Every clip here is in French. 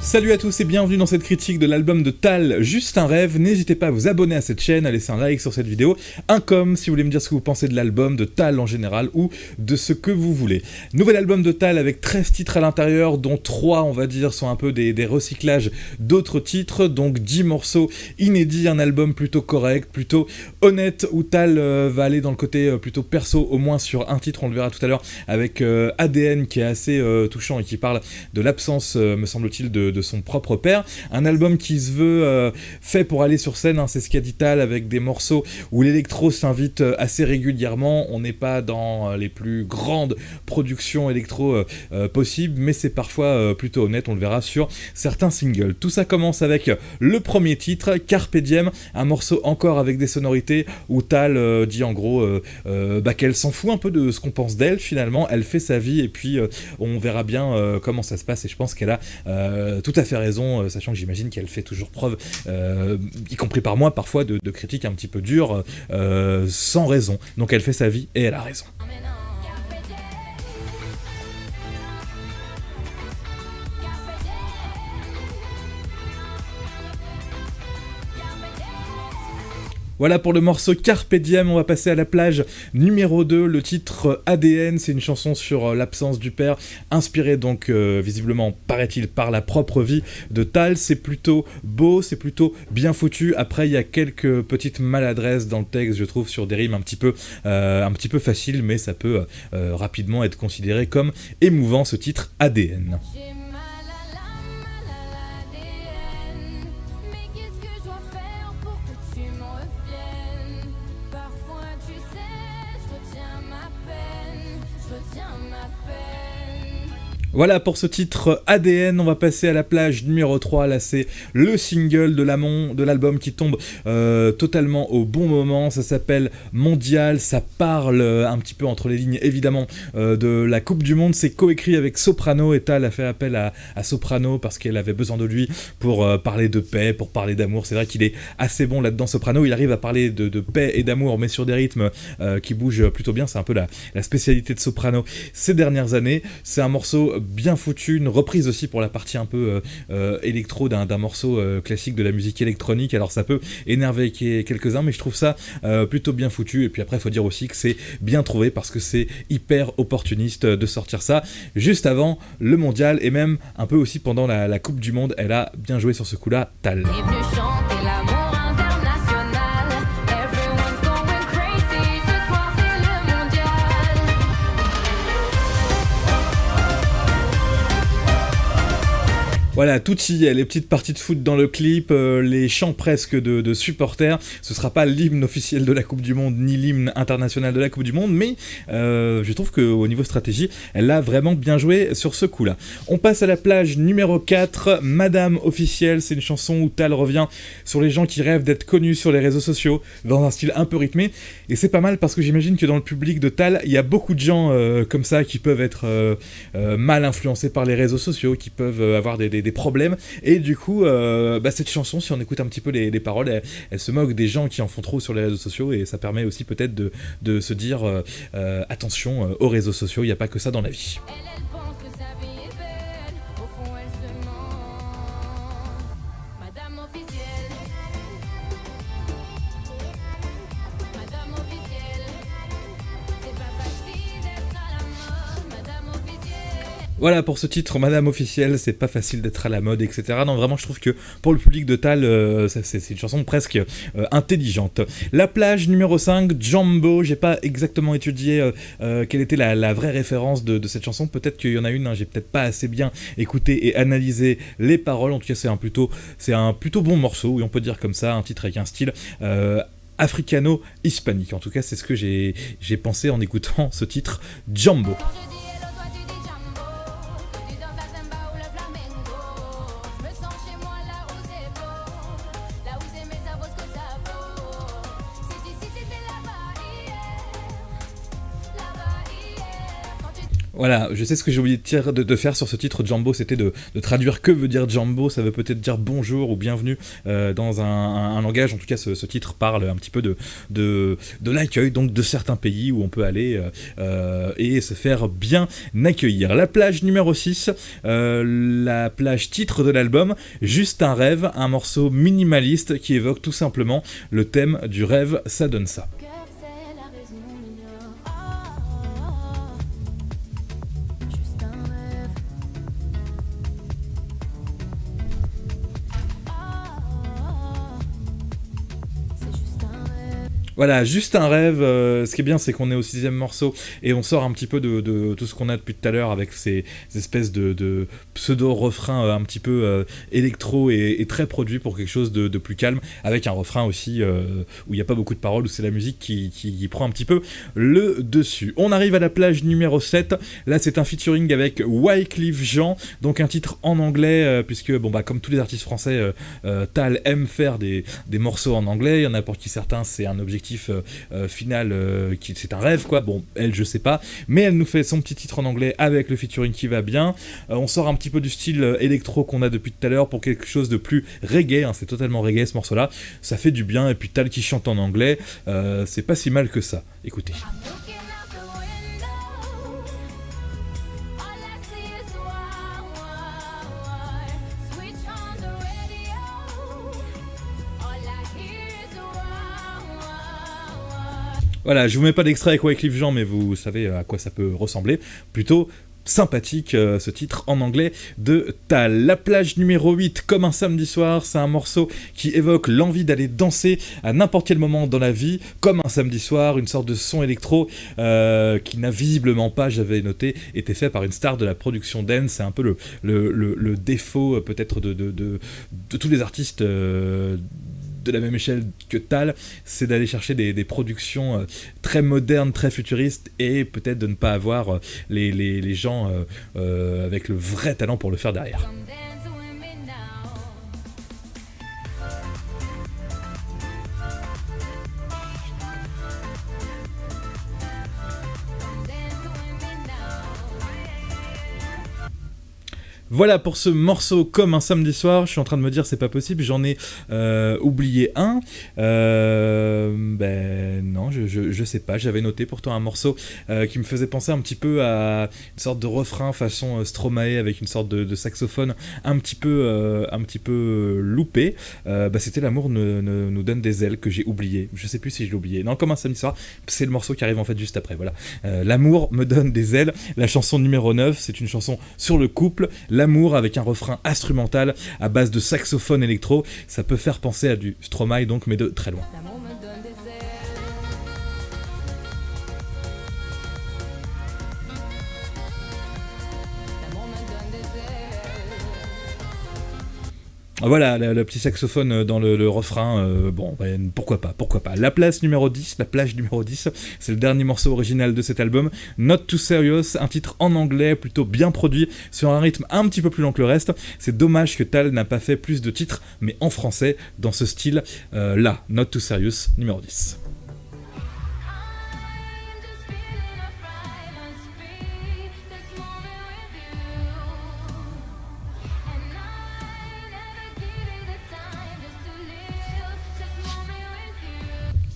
Salut à tous et bienvenue dans cette critique de l'album de Tal, Juste un rêve. N'hésitez pas à vous abonner à cette chaîne, à laisser un like sur cette vidéo, un com si vous voulez me dire ce que vous pensez de l'album, de Tal en général ou de ce que vous voulez. Nouvel album de Tal avec 13 titres à l'intérieur, dont 3 on va dire sont un peu des recyclages d'autres titres, donc 10 morceaux inédits, un album plutôt correct, plutôt honnête, où Tal va aller dans le côté plutôt perso, au moins sur un titre, on le verra tout à l'heure, avec ADN qui est assez touchant et qui parle de l'absence, me semble-t-il, de son propre père. Un album qui se veut fait pour aller sur scène, hein, c'est ce qu'a dit Tal, avec des morceaux où l'électro s'invite assez régulièrement. On n'est pas dans les plus grandes productions électro possibles, mais c'est parfois plutôt honnête, on le verra sur certains singles. Tout ça commence avec le premier titre, Carpe Diem, un morceau encore avec des sonorités où Tal dit en gros qu'elle s'en fout un peu de ce qu'on pense d'elle finalement, elle fait sa vie et puis on verra bien comment ça se passe, et je pense qu'elle a tout à fait raison, sachant que j'imagine qu'elle fait toujours preuve, y compris par moi parfois, de critiques un petit peu dures, sans raison. Donc elle fait sa vie et elle a raison. Voilà pour le morceau Carpe Diem. On va passer à la plage numéro 2, le titre ADN, c'est une chanson sur l'absence du père, inspirée donc visiblement, paraît-il, par la propre vie de Tal. C'est plutôt beau, c'est plutôt bien foutu. Après, il y a quelques petites maladresses dans le texte, je trouve, sur des rimes un petit peu faciles, mais ça peut rapidement être considéré comme émouvant, ce titre ADN. Voilà pour ce titre ADN, on va passer à la plage numéro 3, là c'est le single de l'album qui tombe totalement au bon moment, ça s'appelle Mondial, ça parle un petit peu entre les lignes évidemment de la Coupe du Monde, c'est coécrit avec Soprano, et Tal a fait appel à Soprano parce qu'elle avait besoin de lui pour parler de paix, pour parler d'amour. C'est vrai qu'il est assez bon là-dedans, Soprano, il arrive à parler de paix et d'amour mais sur des rythmes qui bougent plutôt bien, c'est un peu la spécialité de Soprano ces dernières années. C'est un morceau bien foutu, une reprise aussi pour la partie un peu électro d'un morceau classique de la musique électronique. Alors ça peut énerver quelques-uns, mais je trouve ça plutôt bien foutu. Et puis après, il faut dire aussi que c'est bien trouvé parce que c'est hyper opportuniste de sortir ça juste avant le mondial et même un peu aussi pendant la Coupe du Monde. Elle a bien joué sur ce coup-là, Tal. Voilà, tout y est, les petites parties de foot dans le clip, les chants presque de supporters. Ce sera pas l'hymne officiel de la Coupe du Monde, ni l'hymne international de la Coupe du Monde, mais je trouve qu'au niveau stratégie, elle a vraiment bien joué sur ce coup-là. On passe à la plage numéro 4, Madame officielle, c'est une chanson où Tal revient sur les gens qui rêvent d'être connus sur les réseaux sociaux, dans un style un peu rythmé, et c'est pas mal parce que j'imagine que dans le public de Tal, il y a beaucoup de gens comme ça qui peuvent être mal influencés par les réseaux sociaux, qui peuvent avoir des problèmes, et du coup cette chanson, si on écoute un petit peu les paroles, elle se moque des gens qui en font trop sur les réseaux sociaux, et ça permet aussi peut-être de se dire attention aux réseaux sociaux, il n'y a pas que ça dans la vie. Voilà pour ce titre, Madame officielle, c'est pas facile d'être à la mode, etc. Non, vraiment, je trouve que pour le public de Tal, c'est une chanson presque intelligente. La plage numéro 5, Jumbo, j'ai pas exactement étudié quelle était la vraie référence de cette chanson, peut-être qu'il y en a une, hein, j'ai peut-être pas assez bien écouté et analysé les paroles, en tout cas c'est un plutôt bon morceau, oui on peut dire comme ça, un titre avec un style africano-hispanique, en tout cas c'est ce que j'ai pensé en écoutant ce titre, Jumbo. Voilà, je sais ce que j'ai oublié de faire sur ce titre Jambo, c'était de traduire que veut dire Jambo, ça veut peut-être dire bonjour ou bienvenue dans un langage, en tout cas ce titre parle un petit peu de l'accueil, donc de certains pays où on peut aller et se faire bien accueillir. La plage numéro 6, la plage titre de l'album, Juste un rêve, un morceau minimaliste qui évoque tout simplement le thème du rêve, ça donne ça. Voilà, juste un rêve, ce qui est bien c'est qu'on est au 6e morceau et on sort un petit peu de tout ce qu'on a depuis tout à l'heure avec ces espèces de pseudo-refrains un petit peu électro et très produits pour quelque chose de plus calme, avec un refrain aussi où il n'y a pas beaucoup de paroles, où c'est la musique qui prend un petit peu le dessus. On arrive à la plage numéro 7, là c'est un featuring avec Wyclef Jean, donc un titre en anglais, puisque bon bah comme tous les artistes français, Tal aime faire des morceaux en anglais, il y en a pour qui certains c'est un objectif final, c'est un rêve quoi, bon elle je sais pas, mais elle nous fait son petit titre en anglais avec le featuring qui va bien, on sort un petit peu du style électro qu'on a depuis tout à l'heure pour quelque chose de plus reggae, hein, c'est totalement reggae ce morceau là, ça fait du bien, et puis Tal qui chante en anglais, c'est pas si mal que ça, écoutez. Voilà, je vous mets pas d'extrait avec Wyclef Jean, mais vous savez à quoi ça peut ressembler. Plutôt sympathique ce titre en anglais de Tal. La plage numéro 8, comme un samedi soir, c'est un morceau qui évoque l'envie d'aller danser à n'importe quel moment dans la vie, comme un samedi soir, une sorte de son électro qui n'a visiblement pas, j'avais noté, été fait par une star de la production dance. C'est un peu le défaut peut-être de tous les artistes de la même échelle que Tal, c'est d'aller chercher des productions très modernes, très futuristes, et peut-être de ne pas avoir les gens avec le vrai talent pour le faire derrière. Voilà pour ce morceau comme un samedi soir. Je suis en train de me dire c'est pas possible, j'en ai oublié un. Ben non, je sais pas. J'avais noté pourtant un morceau qui me faisait penser un petit peu à une sorte de refrain façon Stromae avec une sorte de saxophone un petit peu loupé. C'était L'amour nous donne des ailes que j'ai oublié. Je sais plus si je l'ai oublié. Non, comme un samedi soir, c'est le morceau qui arrive en fait juste après. Voilà. L'amour me donne des ailes. La chanson numéro 9, c'est une chanson sur le couple. L'amour avec un refrain instrumental à base de saxophone électro, ça peut faire penser à du Stromae donc, mais de très loin. Voilà, le petit saxophone dans le refrain, pourquoi pas. La plage numéro 10, c'est le dernier morceau original de cet album, Not Too Serious, un titre en anglais plutôt bien produit, sur un rythme un petit peu plus lent que le reste. C'est dommage que Tal n'a pas fait plus de titres, mais en français, dans ce style là, Not Too Serious, numéro 10.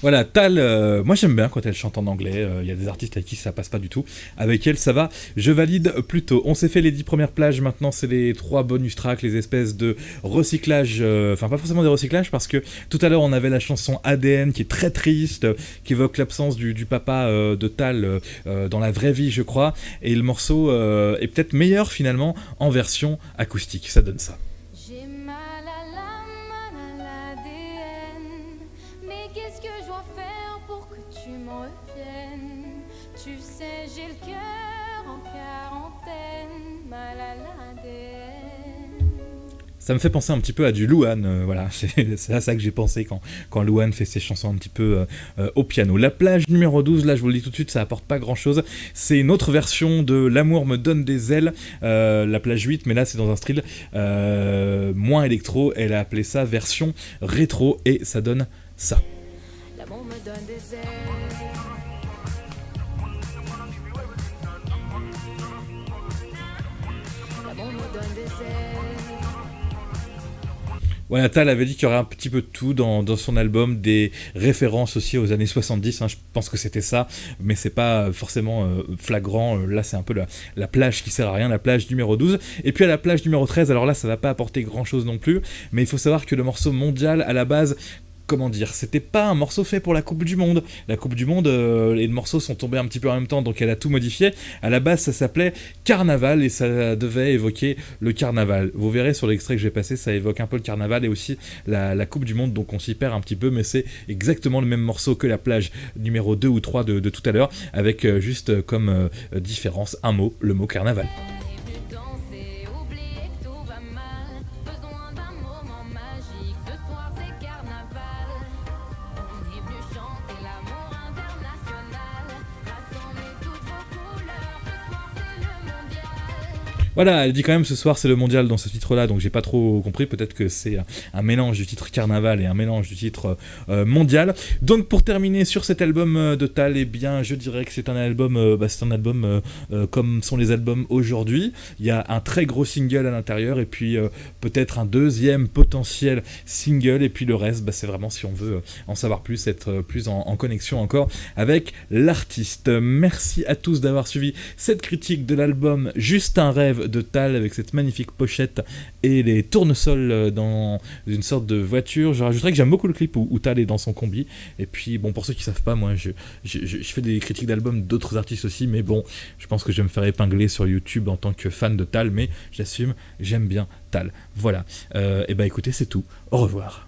Voilà, Tal, moi j'aime bien quand elle chante en anglais, y a des artistes avec qui ça passe pas du tout, avec elle ça va, je valide plutôt. On s'est fait les 10 premières plages, maintenant c'est les 3 bonus tracks, les espèces de recyclage, enfin pas forcément des recyclages, parce que tout à l'heure on avait la chanson ADN qui est très triste, qui évoque l'absence du papa de Tal dans la vraie vie je crois, et le morceau est peut-être meilleur finalement en version acoustique, ça donne ça. Tu sais, j'ai le cœur en quarantaine, mal à l'ADN. Ça me fait penser un petit peu à du Louane, voilà, c'est à ça que j'ai pensé quand Louane fait ses chansons un petit peu au piano. La plage numéro 12, là je vous le dis tout de suite, ça apporte pas grand chose, c'est une autre version de L'amour me donne des ailes, la plage 8, mais là c'est dans un style moins électro, elle a appelé ça version rétro, et ça donne ça. L'amour me donne des ailes. l'amour nous donne des ailes. Voilà, Tal avait dit qu'il y aurait un petit peu de tout dans son album, des références aussi aux années 70, je pense que c'était ça, mais c'est pas forcément flagrant, là c'est un peu la plage qui sert à rien, la plage numéro 12, et puis à la plage numéro 13, alors là ça va pas apporter grand chose non plus, mais il faut savoir que le morceau Mondial, à la base, comment dire, c'était pas un morceau fait pour la Coupe du Monde. La Coupe du Monde, les morceaux sont tombés un petit peu en même temps, donc elle a tout modifié. À la base, ça s'appelait Carnaval et ça devait évoquer le carnaval. Vous verrez sur l'extrait que j'ai passé, ça évoque un peu le carnaval et aussi la Coupe du Monde, donc on s'y perd un petit peu, mais c'est exactement le même morceau que la plage numéro 2 ou 3 de tout à l'heure, avec juste comme différence un mot, le mot carnaval. On est venu danser, oublier que tout va mal. Besoin d'un moment magique, ce soir c'est carnaval. On est venu chanter l'amour international. Rassembler toutes vos couleurs, ce soir c'est le mondial. Voilà, elle dit quand même ce soir c'est le mondial dans ce titre-là, donc j'ai pas trop compris, peut-être que c'est un mélange du titre Carnaval et un mélange du titre mondial. Donc pour terminer sur cet album de Tal, eh bien je dirais que c'est un album, comme sont les albums aujourd'hui. Il y a un très gros single à l'intérieur et puis peut-être un deuxième potentiel single et puis le reste, c'est vraiment si on veut en savoir plus, être plus en connexion encore avec l'artiste. Merci à tous d'avoir suivi cette critique de l'album Juste un rêve de Tal avec cette magnifique pochette et les tournesols dans une sorte de voiture. Je rajouterais que j'aime beaucoup le clip où Tal est dans son combi. Et puis bon, pour ceux qui savent pas, moi je fais des critiques d'albums d'autres artistes aussi, mais bon, je pense que je vais me faire épingler sur YouTube en tant que fan de Tal, mais j'assume, j'aime bien Tal. Voilà. Et écoutez, c'est tout. Au revoir.